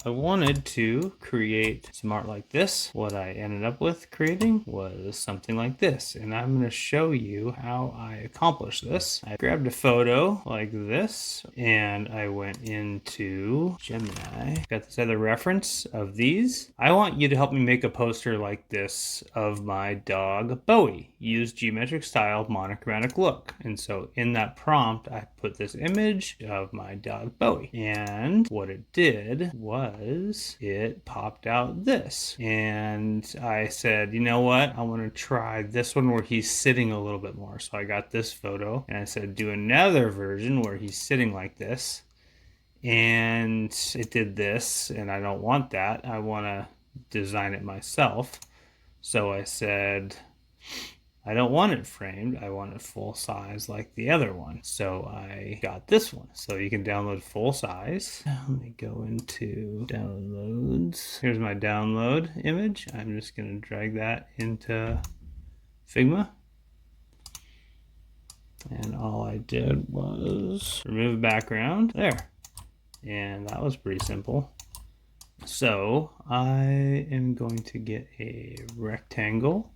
I wanted to create some art like this. What I ended up with creating was something like this, and I'm going to show you how I accomplished this. I grabbed a photo like this, and I went into Gemini. Got this other reference of these. I want you to help me make a poster like this of my dog Bowie. Use geometric style, monochromatic look. And so in that prompt, I put this image of my dog Bowie, and what it did was it popped out this, and I said, you know what, I want to try this one where he's sitting a little bit more. So I got this photo and I said do another version where he's sitting like this, and it did this, and I don't want that. I want to design it myself. So I said I don't want it framed. I want it full size like the other one. So I got this one. So you can download full size. Let me go into downloads. Here's my download image. I'm just going to drag that into Figma. And all I did was remove background there. And that was pretty simple. So I am going to get a rectangle.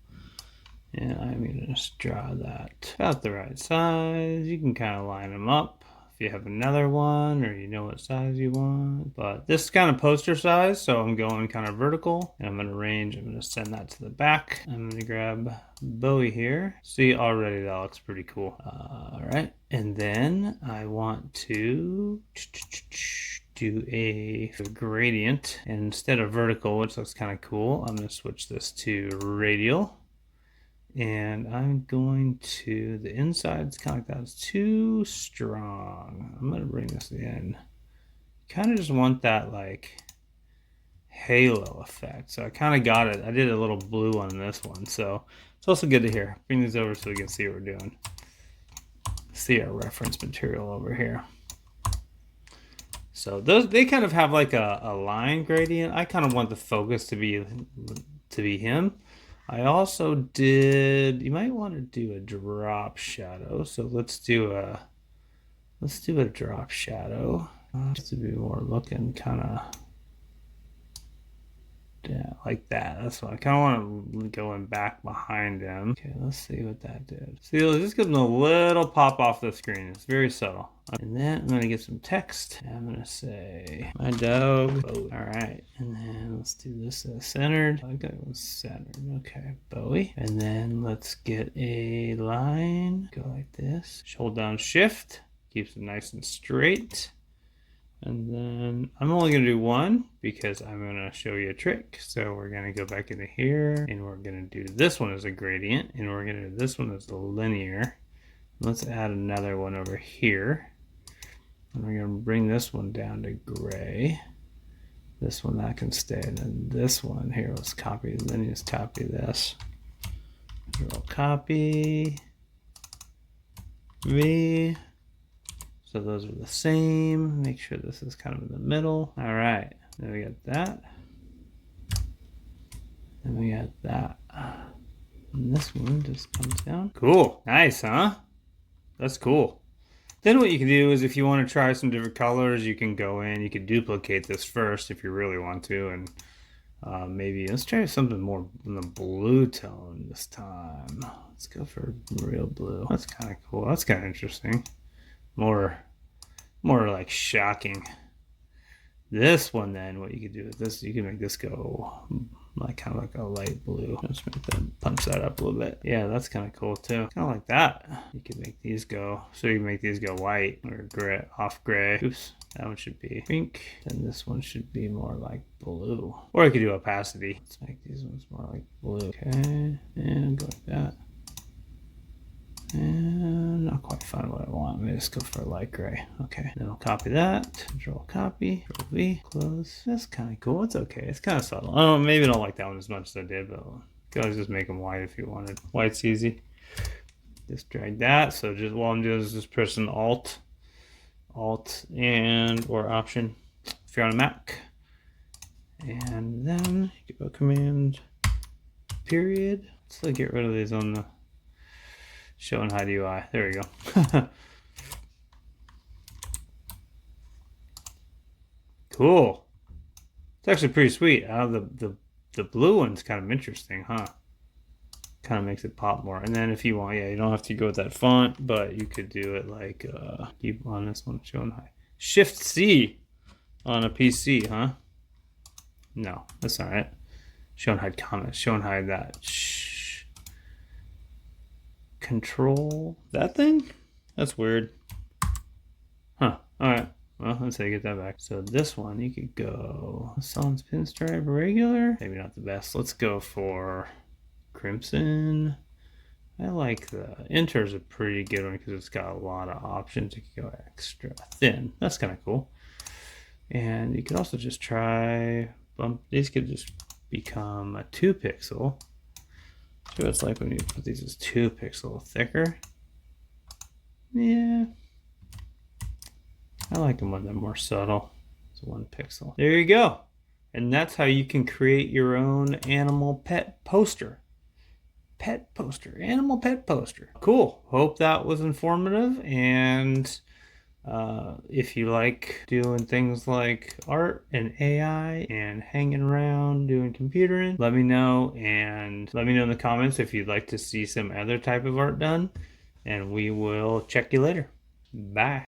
And I'm going to just draw that about the right size. You can kind of line them up if you have another one or you know what size you want. But this is kind of poster size, so I'm going kind of vertical. And I'm going to range. I'm going to send that to the back. I'm going to grab Bowie here. See, already that looks pretty cool. All right. And then I want to do a gradient. And instead of vertical, which looks kind of cool, I'm going to switch this to radial. And I'm going to, the inside's kind of like that. It's too strong. I'm going to bring this in. Kind of just want that like halo effect. So I kind of got it. I did a little blue on this one. So it's also good to hear. Bring these over so we can see what we're doing. See our reference material over here. So those, they kind of have like a line gradient. I kind of want the focus to be him. I also did, you might want to do a drop shadow. So let's do a drop shadow. Just to be more looking kind of, yeah, like that. That's what I kind of want to go in back behind him. Okay, let's see what that did. See, let's just give him a little pop off the screen. It's very subtle. And then I'm going to get some text. I'm going to say, my dog, Bowie. All right. And then let's do this as centered. I got it was centered. Okay, Bowie. And then let's get a line. Go like this. Just hold down shift. Keeps it nice and straight. And then I'm only going to do one because I'm going to show you a trick. So we're going to go back into here and we're going to do this one as a gradient and we're going to do this one as a linear. Let's add another one over here. And we're going to bring this one down to gray. This one that can stay. And then this one here, let's copy. Then you just copy this. Control copy. V. So those are the same. Make sure this is kind of in the middle. All right. Then we got that. And we got that. And this one just comes down. Cool. Nice, huh? That's cool. Then what you can do is if you want to try some different colors, you can go in, you can duplicate this first if you really want to, and maybe let's try something more in the blue tone this time. Let's go for real blue. That's kind of cool. That's kind of interesting. More like shocking. This one then, what you could do with this, you can make this go like kind of like a light blue. Just make that, punch that up a little bit. Yeah, that's kind of cool too. Kind of like that. You can make these go, so you can make these go white or gray, off gray. Oops, that one should be pink. And this one should be more like blue. Or I could do opacity. Let's make these ones more like blue. Okay, and go like that. And not quite find what I want. Let me just go for a light gray. Okay, then I'll copy that. Control copy. Control V. Close. That's kind of cool. It's okay. It's kind of subtle. Oh, maybe I don't like that one as much as I did, but you could always just make them white if you wanted. White's easy. Just drag that. So just what I'm doing is just pressing Alt, and or Option if you're on a Mac, and then you go Command period. Let's get rid of these on the show and hide UI. There we go. Cool. It's actually pretty sweet. The blue one's kind of interesting, huh? Kind of makes it pop more. And then if you want, yeah, you don't have to go with that font, but you could do it like keep on this one showing high. Shift C on a PC, huh? No, that's not it. Show and hide comments. Show and hide that. Shh. Control that thing? That's weird. Huh. Alright. Well, let's say get that back. So this one, you could go sans pinstripe regular. Maybe not the best. Let's go for crimson. I like the Inter's a pretty good one because it's got a lot of options. You can go extra thin. That's kind of cool. And you could also just try bump. These could just become a 2 pixel. See what it's like when you put these as 2 pixel thicker. Yeah. I like them when they're more subtle. It's 1 pixel. There you go. And that's how you can create your own animal pet poster. Pet poster, animal pet poster. Cool. Hope that was informative. And if you like doing things like art and AI and hanging around doing computering, let me know. And let me know in the comments if you'd like to see some other type of art done. And we will check you later. Bye.